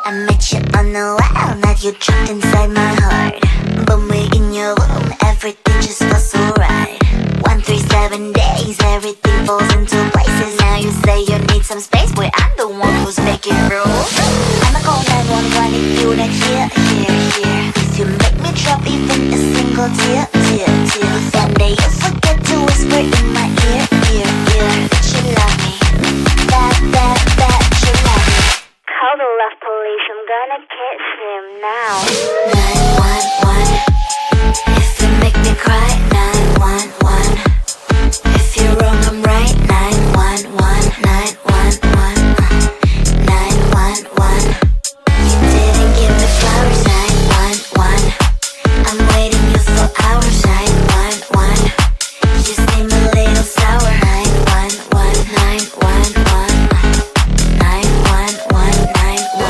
I met you on the wild, now you're trapped inside my heart. When we're in your room, everything just feels so right. 137 days, everything falls into places. Now you say you need some space, boy, I'm the one who's making rules. I'ma call 911 if you not here. If you make me drop even a single tear. Someday you forget to whisper in my ear. That you love me, that you love me. Call the love police, I'm gonna catch him now. 911, if you make me cry. 911, if you're wrong I'm right. 911, 911, 911, you didn't give me flowers. 911, I'm waiting you for hours. 911, you seem a little sour. 911, 911, 911, 911.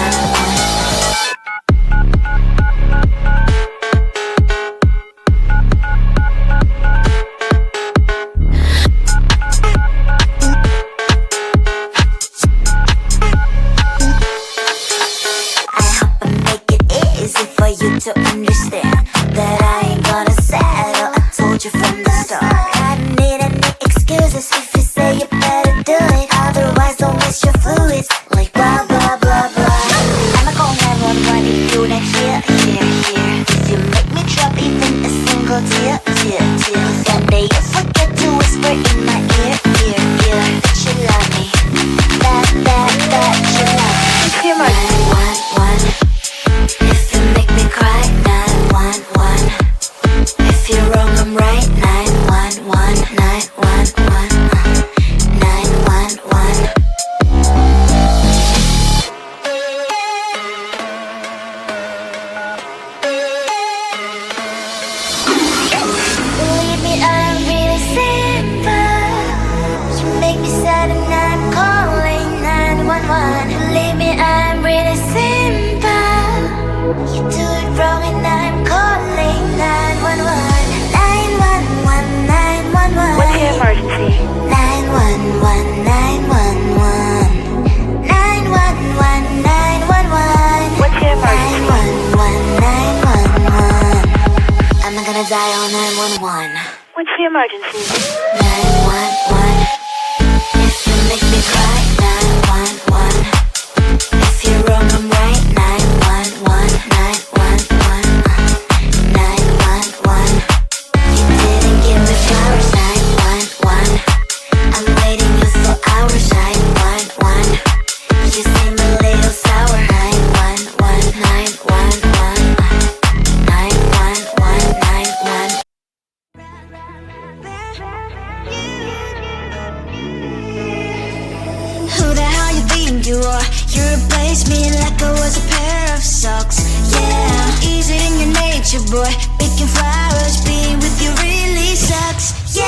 For you to understand that I ain't gonna settle. I told you from the start. I don't need any excuses if you say you better do it. Otherwise don't waste your fluids like blah blah blah blah. I'ma call 911 if you not here. If you make me drop even a single tear. Someday you forget to whisper in my ear. That you love me, that you love me. 911, if you make me cry. 911, if you're wrong I'm right. 911, 911, 911. Believe me, I'm really simple. You make me sad and I'm calling 911. Believe me, I'm really simple. You do it wrong and I'm calling 911. 911, 911. What's your emergency? 911, 911. 911, 911. What's your emergency? 911, 911. I'm not gonna die on 911. What's the emergency? 911, if you make me cry. 911, if you're wrong I'm right. 911, 911, 911, you didn't give me flowers. 911, I'm waiting you for hours. 911, you seem a little sour. 911, 911, 911, 911. Who the hell you think you are? You replaced me like I was a pair of socks. Yeah, easy in your nature, boy. Picking flowers, being with you really sucks. Yeah,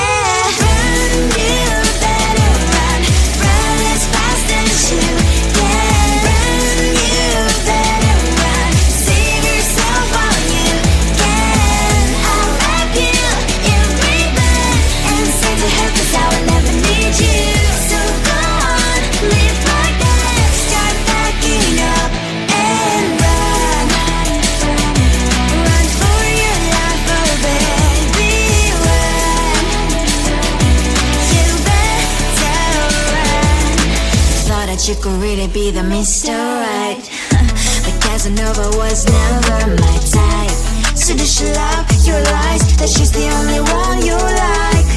run, you better run. Run as fast as you can. Run, you better run. Save yourself while you can. I'll wrap you in ribbon and send to her 'cause I will never need you. So go on, live like that. Start backing up and run. Run for your life, oh baby, run. You better run. Thought that you could really be the Mr. Right. But Casanova was never my type. So does she love your lies? That she's the only one you like.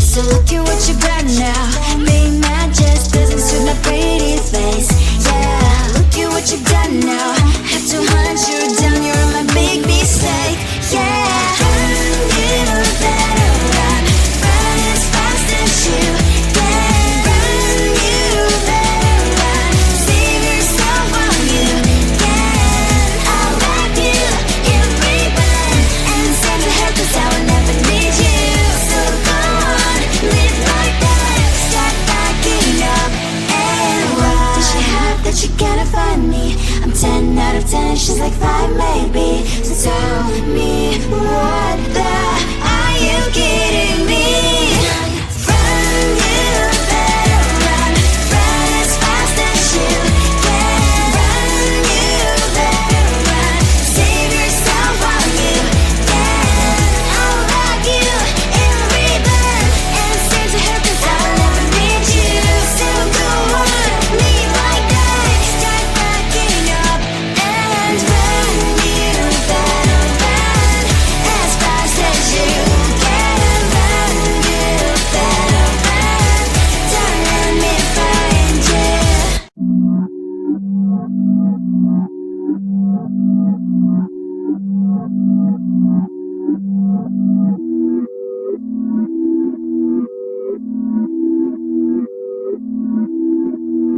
So look at what you've done now. Being mad just doesn't suit my pretty face. Yeah, look at what you've done now. Have to hunt you down, you're my big mistake. Yeah, run, you better run. Run as fast as you can. Run, you better run. Save yourself while you can. I'll wrap you in ribbon and send to her 'cause I will never need you. So go on, live like that. Start backing up and run. Does she have that you gotta find me? I'm 10 out of 10, she's like 5 maybe. So tell me, what the are you kidding me? Run, you better run. Run as fast as you can. Run, you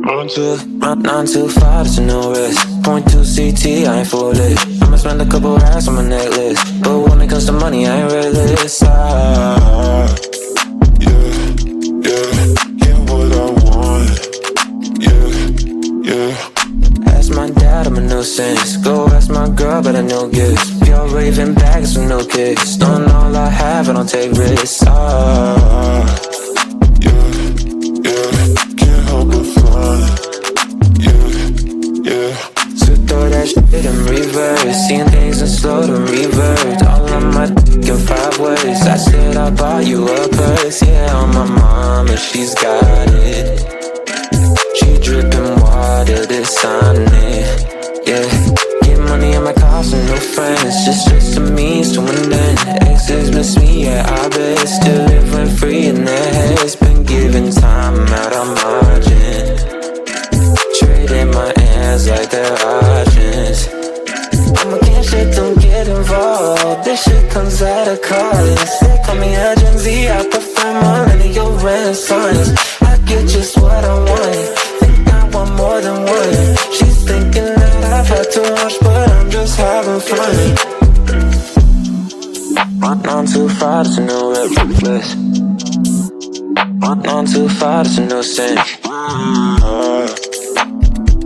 Nine to five, there's no rest. Point two CT, I ain't full lit. I'ma spend a couple racks on my necklace, but when it comes to money, I ain't reckless. Yeah, what I want. Yeah. Ask my dad, I'm a nuisance. Go ask my girl, but I know gifts. Pure raving bags with no kicks. Don't know all I have, I don't take risks. Can't help but fly. Yeah. So throw that shit in reverse. Seeing things in slow to revert. All on my dick in 5 words. I said I bought you a purse. Yeah, on my mom and she's got it. She dripping water, this on it. Yeah, get money on my cars and no friends. Just a means to an end. Exes miss me, yeah, I bet. Still living free in their heads. Been giving time out on margin. Trading my hands like they're options. I'm against shit, don't get involved. This shit comes at a cost. They call me a Gen Z, I prefer millennial renaissance. I get just what I want. Think I want more than one. She's thinking that I've had too much, but I'm just having fun. 9 to 5, it's a new reckless. 9 to 5, it's a new sin.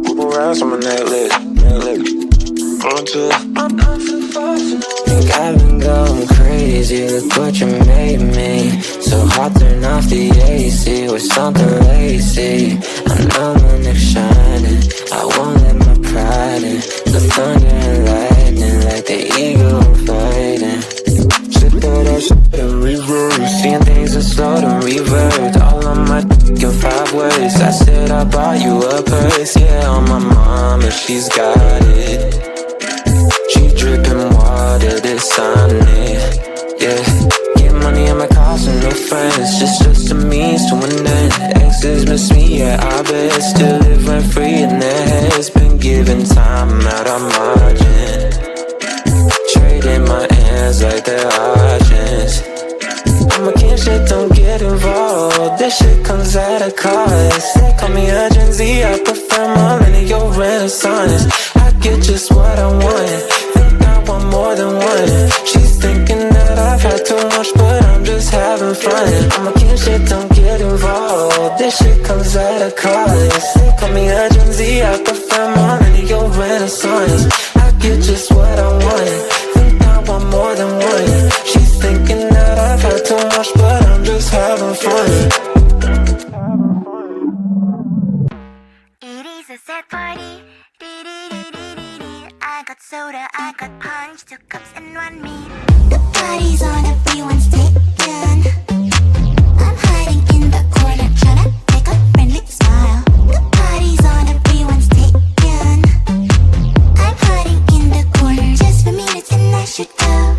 Couple rounds on my necklace. 9 to 5, think I've been going crazy. Look what you made me. So hot, turn off the AC with something lazy. I know my neck's shining. I won't let my pride in. The thunder and lightning like the eagle fighting. Throw that shit in reverse. Seeing things in slow to revert. All on my dick in 5 words. I said I bought you a purse. Yeah, on my mom and she's got it. She dripping water, this on it. Yeah, get money on my cars and no friends. Just a means to an end. Exes miss me, yeah, I bet. Still living free in their heads. Been giving time out on margin. Trading my hands like they're options. I'm against shit, don't get involved. This shit comes at a cost. They call me a Gen Z, I prefer millennial renaissance. I get just what I want. Think I want more than one. She's thinking that I've had too much, but I'm just having fun. I'm against shit, don't get involved. This shit comes at a cost. They call me a Gen Z, I prefer millennial renaissance. I get just what I want. Want more than one. She's thinking that I've had too much, but I'm just having fun. It is a sad party. I got soda, I got punch, 2 cups and 1 meat. The party's on, everyone's taken. I'm hiding in the corner, trying to make a friendly smile. The party's on, everyone's taken. I'm hiding in the corner just for minutes and I should go.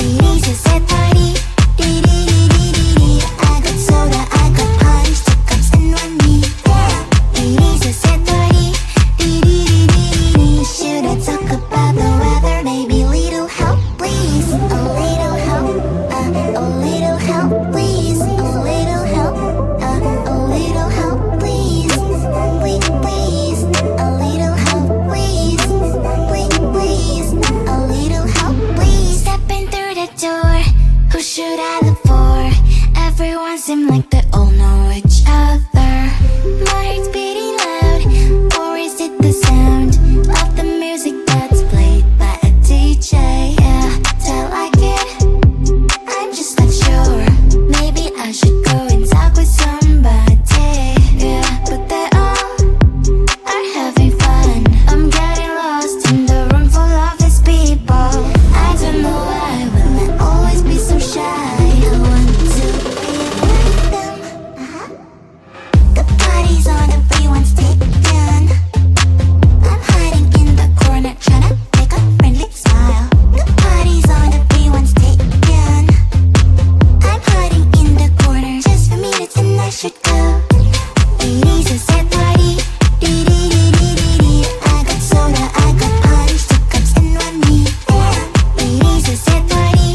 It is a sad party. I got soda, I got punch, 2 cups and 1 meat. It is a sad party. Should I talk about the weather? Maybe little help, please. A little help, a little help, please. A little help, a little help, please. Please, a little help, please. Please, a little help, please. Stepping through the door, who should I look for? Everyone seems like they all know each other. My heart's beating loud, or is it the sound of the music that's played by a DJ? Yeah, do I like it? I'm just not sure. Maybe I should go and talk with somebody. Yeah, but they all are having fun. I'm getting lost in the room full of these people. I don't know why will I always be so shy. I want to be like them. The party's on, everyone's taken. I'm hiding in the corner, trying to make a friendly smile. The party's on, everyone's taken. I'm hiding in the corner just for minutes and I should go. It is a sad party. I got soda, I got punch, 2 cups and 1 meat. It is a sad party.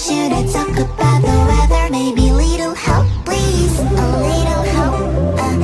Should I talk about the weather? Maybe little help, please. A little help, a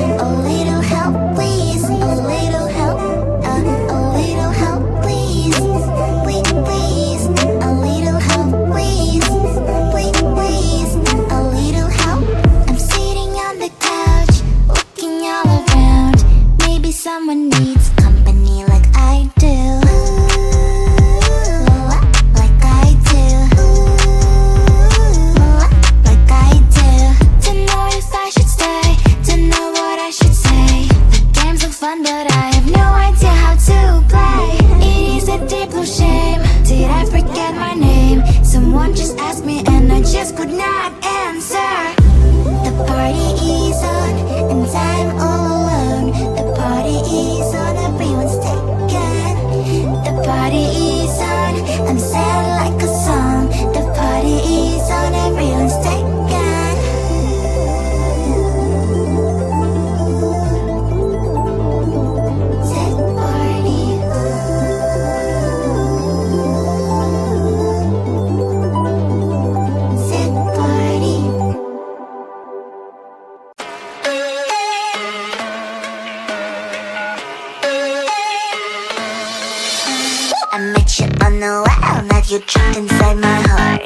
you trapped inside my heart.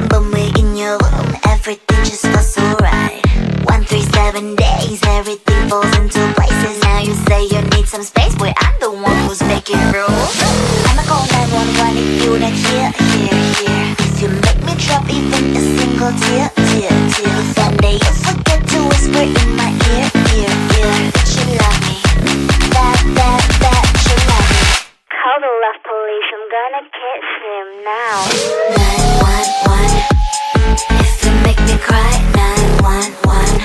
But we're in your room, everything just feels so right. 137 days, everything falls into places. Now you say you need some space, boy, I'm the one who's making rules. I'ma call 911 if you not here. If you make me drop even a single tear. If one day you forget to whisper in my ear, that you love me, that you love me. Call the love police, I'm gonna catch him now. 911, if you make me cry. 911,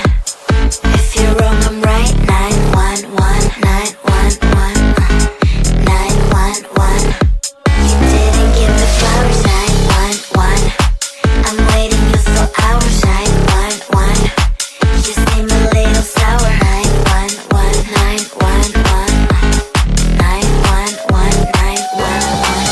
if you're wrong I'm right. 911, 911, 911. You didn't give me flowers. 911, I'm waiting you for hours. 911, you seem a little sour. 911, 911, 911, 911.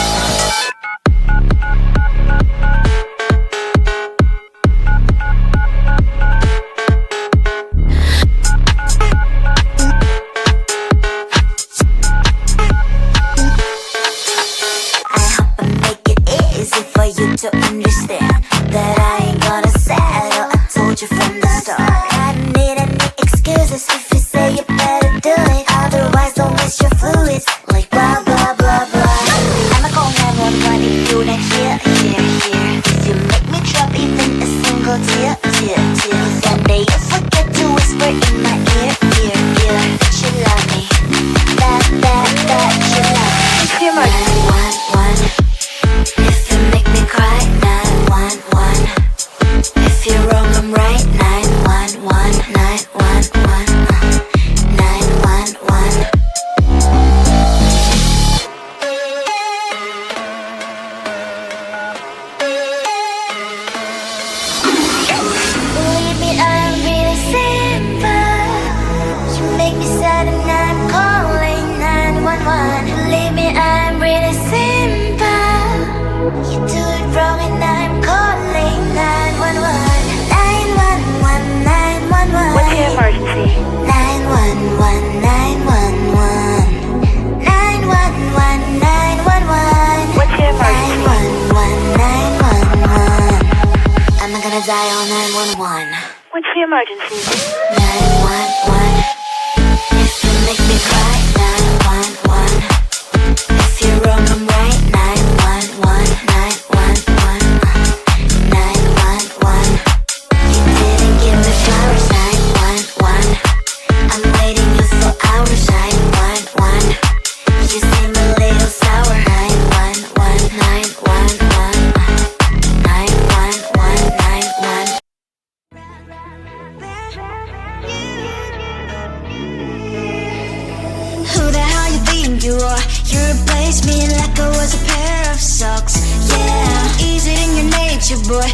To understand that I ain't gonna settle. I told you from the start. I don't need any excuses if you say you better do it. Otherwise don't waste your fluids like blah blah blah blah. I'ma call 911 if you not here. If you make me drop even a single tear. If one day you forget to whisper in my ear, that you love me, that you love me. 911, if you make me cry. 911, if you're wrong I'm right. 911, 911, 911. Believe me, I'm really simple. You make me sad and I'm calling 911. Believe me, I'm really simple. You do it wrong and I'm calling 911. 911, 911. What's your emergency? 911, 911. 911, 911. What's your emergency? 911, 911. I'm not gonna die on 911. What's your emergency? 911, if you make me cry. 911, if you're wrong I'm right. 911, 911, 911. You didn't give me flowers. 911, I'm waiting you for hours. 911, you seem a little sour. 911, 911, 911, 911. Who the hell you think you are? You replaced me like I was a pair of socks. Yeah, easy in your nature, boy.